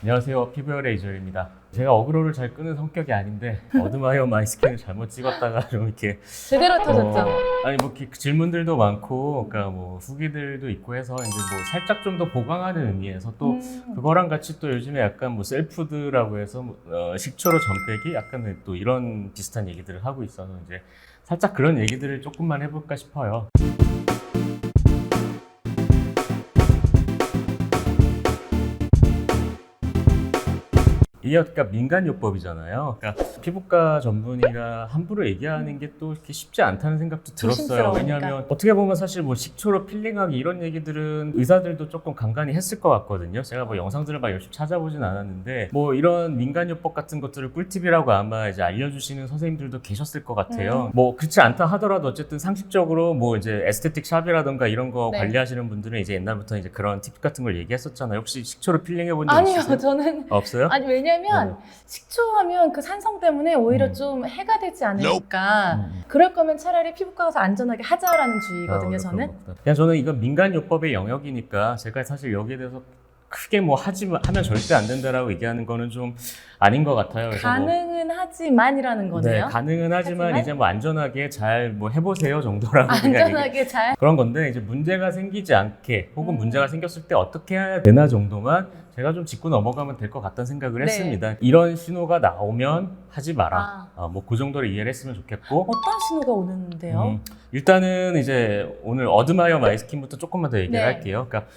안녕하세요. 피부열의 이조일입니다. 제가 어그로를 잘 끄는 성격이 아닌데 어드마이어 마이 스킨을 잘못 찍었다가 좀 이렇게 제대로 터졌죠? 아니 뭐 이렇게 질문들도 많고 그러니까 뭐 후기들도 있고 해서 이제 뭐 살짝 좀 더 보강하는 의미에서 또 그거랑 같이 또 요즘에 약간 뭐 셀푸드라고 해서 식초로 점 빼기 약간 또 이런 비슷한 얘기들을 하고 있어서 이제 살짝 그런 얘기들을 조금만 해볼까 싶어요. 이게 그러니까 민간요법이잖아요. 그러니까 피부과 전문의가 함부로 얘기하는 게 또 이렇게 쉽지 않다는 생각도 들었어요. 조심스러우니까. 왜냐하면 어떻게 보면 사실 뭐 식초로 필링하기 이런 얘기들은 의사들도 조금 간간히 했을 것 같거든요. 제가 뭐 영상들을 막 열심히 찾아보진 않았는데 뭐 이런 민간요법 같은 것들을 꿀팁이라고 아마 이제 알려주시는 선생님들도 계셨을 것 같아요. 뭐 그렇지 않다 하더라도 어쨌든 상식적으로 뭐 이제 에스테틱 샵이라던가 이런 거 네. 관리하시는 분들은 이제 옛날부터 이제 그런 팁 같은 걸 얘기했었잖아요. 혹시 식초로 필링해 본 적 아니요, 있으세요? 저는 없어요? 아니 왜냐면 식초하면 그 산성 때문에 오히려 좀 해가 되지 않을까. 그럴 거면 차라리 피부과 가서 안전하게 하자라는 주의거든요, 저는. 그냥 저는 이건 민간요법의 영역이니까 제가 사실 여기에 대해서 크게 뭐 하면 절대 안 된다라고 얘기하는 거는 좀 아닌 것 같아요. 그래서 가능은 하지만이라는 뭐, 거네요. 네, 가능은 하지만 하지만? 이제 뭐 안전하게 잘 뭐 해보세요 정도라고 그냥 얘기. 안전하게 잘. 그런 건데 이제 문제가 생기지 않게 혹은 문제가 생겼을 때 어떻게 해야 되나 정도만 제가 좀 짚고 넘어가면 될 것 같다는 생각을 네. 했습니다. 이런 신호가 나오면 하지 마라. 뭐 그 정도로 이해를 했으면 좋겠고. 어떤 신호가 오는데요? 일단은 이제 오늘 어드마이어 마이 스킨부터 조금만 더 얘기를 네. 할게요. 그러니까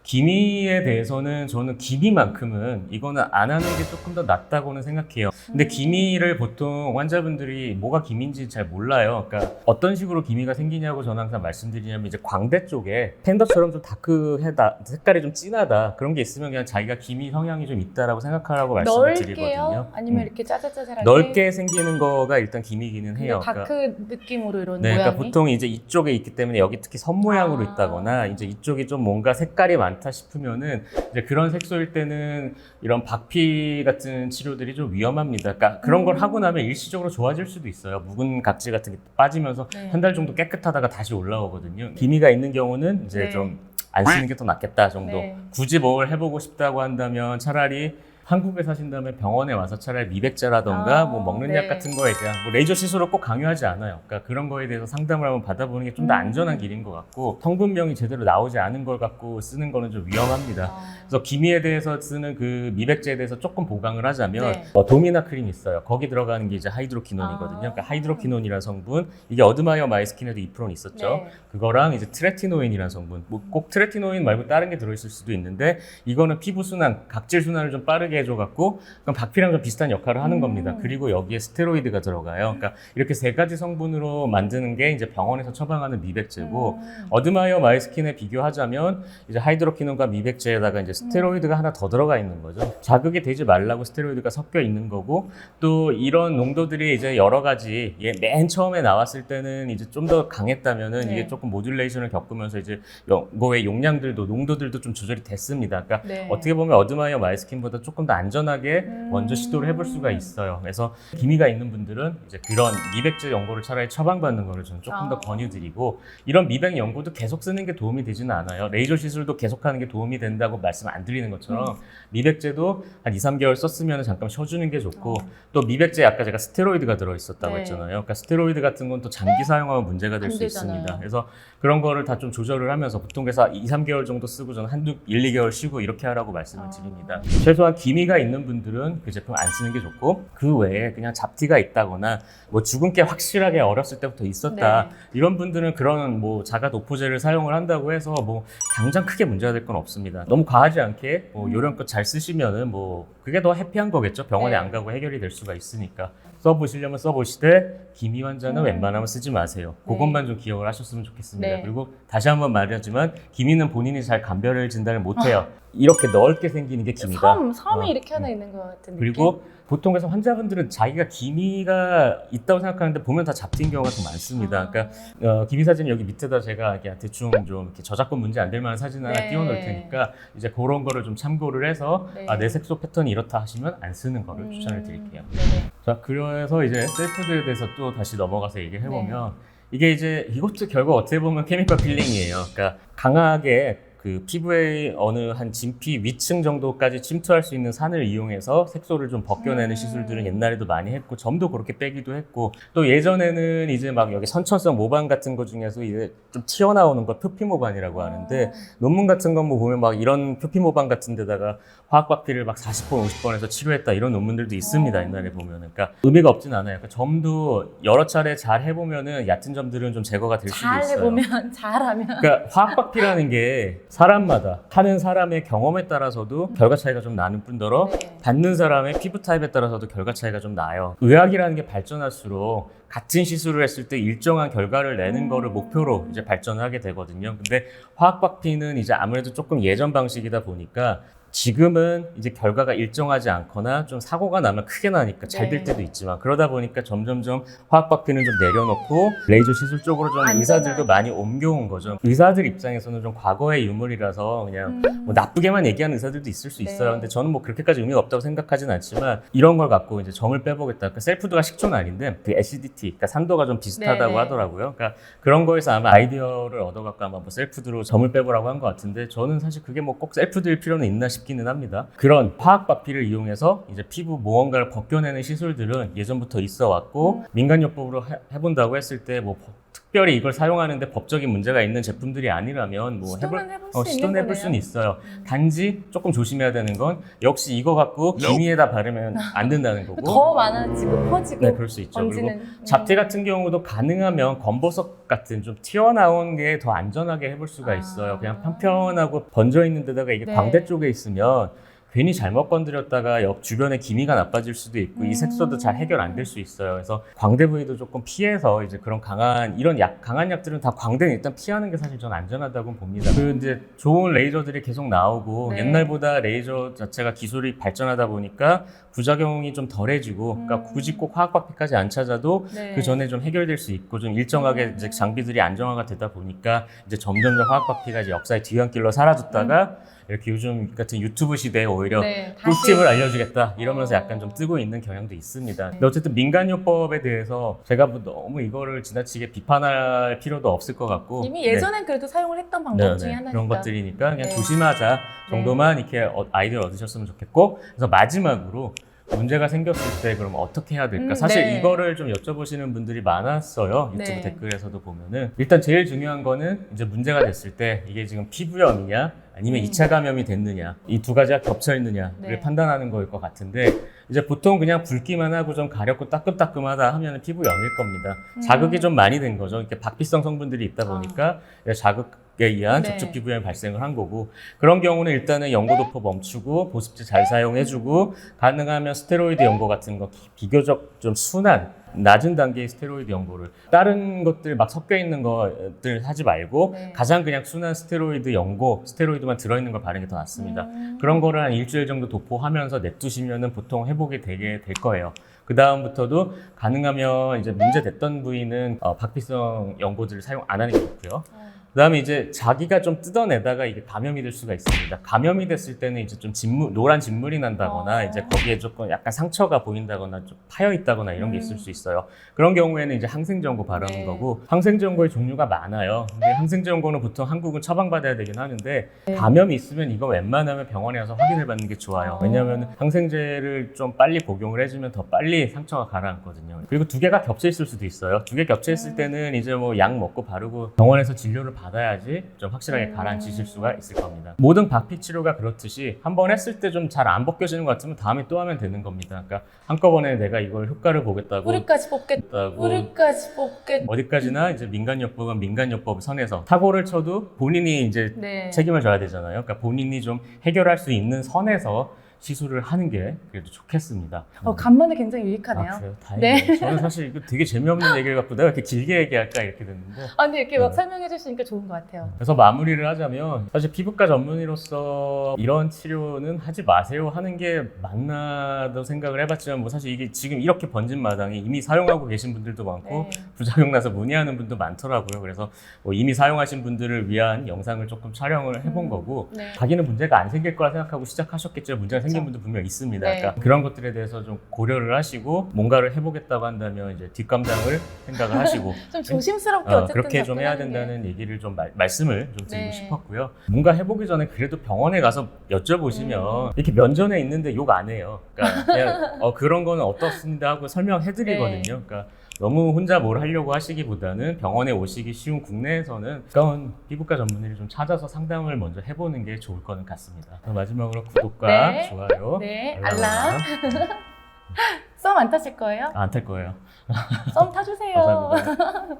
기미에 대해서는 저는 기미만큼은 이거는 안 하는 게 조금 더 낫다고는 생각해요. 근데 기미를 보통 환자분들이 뭐가 기미인지 잘 몰라요. 그러니까 어떤 식으로 기미가 생기냐고 저는 항상 말씀드리냐면 이제 광대 쪽에 팬더처럼 좀 다크하다, 색깔이 좀 진하다 그런 게 있으면 그냥 자기가 기미 성향이 좀 있다라고 생각하라고 말씀을 드리거든요. 넓게요? 아니면 이렇게 짜잘짜잘하게? 넓게 생기는 거가 일단 기미기는 해요. 다크 느낌으로 이런 네, 모양이? 그러니까 보통 이제 이쪽에 있기 때문에 여기 특히 선 모양으로 있다거나 이제 이쪽이 좀 뭔가 색깔이 많다 싶으면은 이제 그런 색소일 때는 이런 박피 같은 치료들이 좀 위험합니다. 그러니까 그런 걸 하고 나면 일시적으로 좋아질 수도 있어요. 묵은 각질 같은 게 빠지면서 네. 한 달 정도 깨끗하다가 다시 올라오거든요. 기미가 있는 경우는 이제 네. 좀 안 쓰는 게 더 낫겠다 정도. 네. 굳이 뭘 해보고 싶다고 한다면 차라리 한국에 사신다면 병원에 와서 차라리 미백제라던가 뭐 먹는 네. 약 같은 거에 대한 뭐 레이저 시술을 꼭 강요하지 않아요. 그러니까 그런 거에 대해서 상담을 한번 받아보는 게 좀 더 안전한 길인 것 같고 성분명이 제대로 나오지 않은 걸 갖고 쓰는 거는 좀 위험합니다. 그래서 기미에 대해서 쓰는 그 미백제에 대해서 조금 보강을 하자면 네. 도미나 크림 있어요. 거기 들어가는 게 이제 하이드로키논이거든요. 그러니까 하이드로키논이라는 성분 이게 어드마이어 마이 스킨에도 2%는 있었죠. 네. 그거랑 이제 트레티노인이라는 성분 뭐 꼭 트레티노인 말고 다른 게 들어있을 수도 있는데 이거는 피부 순환, 각질 순환을 좀 빠르게 해줘갖고 그럼 박피랑 좀 비슷한 역할을 하는 겁니다. 그리고 여기에 스테로이드가 들어가요. 그러니까 이렇게 세 가지 성분으로 만드는 게 이제 병원에서 처방하는 미백제고 어드마이어 마이 스킨에 비교하자면 이제 하이드로키논과 미백제에다가 이제 스테로이드가 하나 더 들어가 있는 거죠. 자극이 되지 말라고 스테로이드가 섞여 있는 거고 또 이런 농도들이 이제 여러 가지 맨 처음에 나왔을 때는 이제 좀 더 강했다면은 네. 이게 조금 모듈레이션을 겪으면서 이제 이거의 용량들도 농도들도 좀 조절이 됐습니다. 그러니까 네. 어떻게 보면 어드마이어 마이 스킨보다 조금 더 안전하게 먼저 시도를 해볼 수가 있어요. 그래서 기미가 있는 분들은 이제 그런 미백제 연고를 차라리 처방받는 거를 저는 조금 더 권유드리고 이런 미백 연고도 계속 쓰는 게 도움이 되지는 않아요. 레이저 시술도 계속하는 게 도움이 된다고 말씀 안 드리는 것처럼 미백제도 한 2, 3개월 썼으면 잠깐 쉬어주는 게 좋고 또 미백제 아까 제가 스테로이드가 들어있었다고 네. 했잖아요. 그러니까 스테로이드 같은 건 또 장기 사용하면 문제가 될 안 수 되잖아요. 있습니다. 그래서 그런 거를 다 좀 조절을 하면서 보통 그래서 2, 3개월 정도 쓰고 저는 1, 2개월 쉬고 이렇게 하라고 말씀을 드립니다. 최소한 기미가 있는 분들은 그 제품 안 쓰는 게 좋고 그 외에 그냥 잡티가 있다거나 뭐 주근깨 확실하게 어렸을 때부터 있었다 네. 이런 분들은 그런 뭐 자가 도포제를 사용을 한다고 해서 뭐 당장 크게 문제가 될 건 없습니다. 너무 과하지 않게 뭐 요령껏 잘 쓰시면은 뭐 그게 더 해피한 거겠죠. 병원에 네. 안 가고 해결이 될 수가 있으니까 써보시려면 써보시되 기미 환자는 웬만하면 쓰지 마세요. 그것만 좀 기억을 하셨으면 좋겠습니다. 네. 그리고 다시 한번 말하지만 기미는 본인이 잘 감별 진단을 못해요. 이렇게 넓게 생기는 게 기미다. 섬이 이렇게 하나 있는 것 같은 느낌? 그리고 보통 그래서 환자분들은 자기가 기미가 있다고 생각하는데 보면 다 잡티인 경우가 더 많습니다. 그러니까 기미 사진 여기 밑에다 제가 그냥 대충 좀 이렇게 저작권 문제 안 될 만한 사진 하나 네. 띄워놓을 테니까 이제 그런 거를 좀 참고를 해서 네. 내 색소 패턴이 이렇다 하시면 안 쓰는 거를 추천을 드릴게요. 네네. 자, 그래서 이제 셀푸드에 대해서 또 다시 넘어가서 얘기를 해보면 이게 이제 이것도 결국 어떻게 보면 케미컬 필링이에요. 그러니까 강하게 그 피부의 어느 한 진피 위층 정도까지 침투할 수 있는 산을 이용해서 색소를 좀 벗겨내는 시술들은 옛날에도 많이 했고 점도 그렇게 빼기도 했고 또 예전에는 이제 막 여기 선천성 모반 같은 거 중에서 이제 좀 튀어나오는 거 표피 모반이라고 하는데 논문 같은 거 뭐 보면 막 이런 표피 모반 같은 데다가 화학 박피를 막 40번, 50번에서 치료했다 이런 논문들도 있습니다. 옛날에 보면은. 그러니까 의미가 없진 않아요. 그러니까 점도 여러 차례 잘 해보면은 얕은 점들은 좀 제거가 될 수도 잘 있어요. 해보면 잘하면 그러니까 화학 박피라는 게 사람마다 하는 사람의 경험에 따라서도 결과 차이가 좀 나는 뿐더러 네. 받는 사람의 피부 타입에 따라서도 결과 차이가 좀 나요. 의학이라는 게 발전할수록 같은 시술을 했을 때 일정한 결과를 내는 거를 목표로 이제 발전을 하게 되거든요. 근데 화학 박피는 이제 아무래도 조금 예전 방식이다 보니까 지금은 이제 결과가 일정하지 않거나 좀 사고가 나면 크게 나니까 잘 될 네. 때도 있지만 그러다 보니까 점점점 화학 박피는 좀 내려놓고 레이저 시술 쪽으로 좀 의사들도 많이 옮겨온 거죠. 의사들 입장에서는 좀 과거의 유물이라서 그냥 뭐 나쁘게만 얘기하는 의사들도 있을 수 있어요. 네. 근데 저는 뭐 그렇게까지 의미가 없다고 생각하진 않지만 이런 걸 갖고 이제 점을 빼보겠다. 그러니까 셀프드가 식초는 아닌데 그 acidity, 그러니까 산도가 좀 비슷하다고 네. 하더라고요. 그러니까 그런 거에서 아마 아이디어를 얻어갖고 아마 뭐 셀프드로 점을 빼보라고 한 것 같은데 저는 사실 그게 뭐 꼭 셀프드일 필요는 있나 싶기는 합니다. 그런 화학 박피를 이용해서 이제 피부 무언가를 벗겨내는 시술들은 예전부터 있어 왔고 민간요법으로 해본다고 했을 때 뭐 특별히 이걸 사용하는데 법적인 문제가 있는 제품들이 아니라면 뭐 시도는 해볼 수는 있어요. 단지 조금 조심해야 되는 건 역시 이거 갖고 기미에다 바르면 안 된다는 거고. 더 많아지고 퍼지고 네, 그럴 수 있죠. 번지는. 그리고 잡티 같은 경우도 가능하면 검버섯 같은 좀 튀어나온 게 더 안전하게 해볼 수가 있어요. 그냥 편편하고 번져 있는 데다가 이게 네. 광대 쪽에 있으면 괜히 잘못 건드렸다가 옆 주변에 기미가 나빠질 수도 있고 이 색소도 잘 해결 안 될 수 있어요. 그래서 광대 부위도 조금 피해서 이제 그런 이런 강한 약들은 다 광대는 일단 피하는 게 사실 전 안전하다고 봅니다. 그 이제 좋은 레이저들이 계속 나오고 네. 옛날보다 레이저 자체가 기술이 발전하다 보니까 부작용이 좀 덜해지고 그러니까 굳이 꼭 화학 박피까지 안 찾아도 네. 그 전에 좀 해결될 수 있고 좀 일정하게 이제 장비들이 안정화가 되다 보니까 이제 점점점 화학 박피가 이제 역사의 뒤안길로 사라졌다가 이렇게 요즘 같은 유튜브 시대에 오히려 네, 꿀팁을 알려주겠다 이러면서 약간 좀 뜨고 있는 경향도 있습니다. 근데 어쨌든 민간요법에 대해서 제가 뭐 너무 이거를 지나치게 비판할 필요도 없을 것 같고 이미 예전엔 그래도 사용을 했던 방법 네, 중에 네. 하나니까 그런 것들이니까 그냥 네. 조심하자 정도만 이렇게 아이디어를 얻으셨으면 좋겠고 그래서 마지막으로 문제가 생겼을 때 그럼 어떻게 해야 될까? 사실 네. 이거를 좀 여쭤보시는 분들이 많았어요. 유튜브 네. 댓글에서도 보면은 일단 제일 중요한 거는 이제 문제가 됐을 때 이게 지금 피부염이냐 아니면 2차 감염이 됐느냐 이 두 가지가 겹쳐 있느냐를 네. 판단하는 거일 것 같은데 이제 보통 그냥 붉기만 하고 좀 가렵고 따끔따끔하다 하면 피부염일 겁니다. 자극이 좀 많이 된 거죠. 이렇게 박피성 성분들이 있다 보니까 자극에 의한 네. 접촉 피부염이 발생을 한 거고 그런 경우는 일단은 연고도포 멈추고 보습제 잘 사용해주고 가능하면 스테로이드 연고 같은 거 비교적 좀 순한 낮은 단계의 스테로이드 연고를 다른 것들 막 섞여 있는 것들 하지 말고 네. 가장 그냥 순한 스테로이드 연고 스테로이드만 들어있는 걸 바르는 게 더 낫습니다. 그런 거를 한 일주일 정도 도포하면서 냅두시면은 보통 회복이 되게 될 거예요. 그 다음부터도 가능하면 이제 문제됐던 부위는 박피성 연고들을 사용 안 하는 게 좋고요. 그 다음에 이제 자기가 좀 뜯어내다가 이게 감염이 될 수가 있습니다. 감염이 됐을 때는 이제 좀 노란 진물이 난다거나 이제 거기에 조금 약간 상처가 보인다거나 좀 파여 있다거나 이런 게 있을 수 있어요. 그런 경우에는 이제 항생제연고 바르는 네. 거고 항생제연고의 종류가 많아요. 근데 항생제연고는 보통 한국은 처방받아야 되긴 하는데 감염이 있으면 이거 웬만하면 병원에 가서 확인을 받는 게 좋아요. 왜냐하면 항생제를 좀 빨리 복용을 해주면 더 빨리 상처가 가라앉거든요. 그리고 두 개가 겹쳐 있을 수도 있어요. 두 개 겹쳐 있을 때는 이제 뭐 약 먹고 바르고 병원에서 진료를 받아야지 좀 확실하게 가라앉히실 수가 있을 겁니다. 모든 박피 치료가 그렇듯이 한 번 했을 때 좀 잘 안 벗겨지는 것 같으면 다음에 또 하면 되는 겁니다. 그러니까 한꺼번에 내가 이걸 효과를 보겠다고 뿌리까지 뽑겠 어디까지나 이제 민간요법은 민간요법 선에서 사고를 쳐도 본인이 이제 네. 책임을 져야 되잖아요. 그러니까 본인이 좀 해결할 수 있는 선에서 시술을 하는 게 그래도 좋겠습니다. 간만에 굉장히 유익하네요. 아, 그래요? 다행이네요. 저는 사실 이거 되게 재미없는 얘기를 갖고 내가 이렇게 길게 얘기할까 이렇게 됐는데 근데 이렇게 막 설명해 주시니까 좋은 것 같아요. 그래서 마무리를 하자면 사실 피부과 전문의로서 이런 치료는 하지 마세요 하는 게 맞나도 생각을 해봤지만 뭐 사실 이게 지금 이렇게 번진 마당에 이미 사용하고 계신 분들도 많고 네. 부작용 나서 문의하는 분도 많더라고요. 그래서 뭐 이미 사용하신 분들을 위한 영상을 조금 촬영을 해본 거고 네. 자기는 문제가 안 생길 거라 생각하고 시작하셨겠죠. 문제가 생긴 분도 분명 있습니다. 네. 그러니까 그런 것들에 대해서 좀 고려를 하시고 뭔가를 해보겠다고 한다면 이제 뒷감당을 생각을 하시고 좀 조심스럽게 어쨌든 그렇게 좀 해야 접근하는 게. 된다는 얘기를 좀 말씀을 좀 드리고 네. 싶었고요. 뭔가 해보기 전에 그래도 병원에 가서 여쭤보시면 이렇게 면전에 있는데 욕 안 해요. 그러니까 그냥 그런 거는 어떻습니다 하고 설명해드리거든요. 네. 그러니까 너무 혼자 뭘 하려고 하시기보다는 병원에 오시기 쉬운 국내에서는 가까운 피부과 전문의를 좀 찾아서 상담을 먼저 해보는 게 좋을 것 같습니다. 마지막으로 구독과 네. 좋아요, 네, 알람. 썸 안 타실 거예요? 안 탈 거예요. 썸 타주세요. 감사합니다.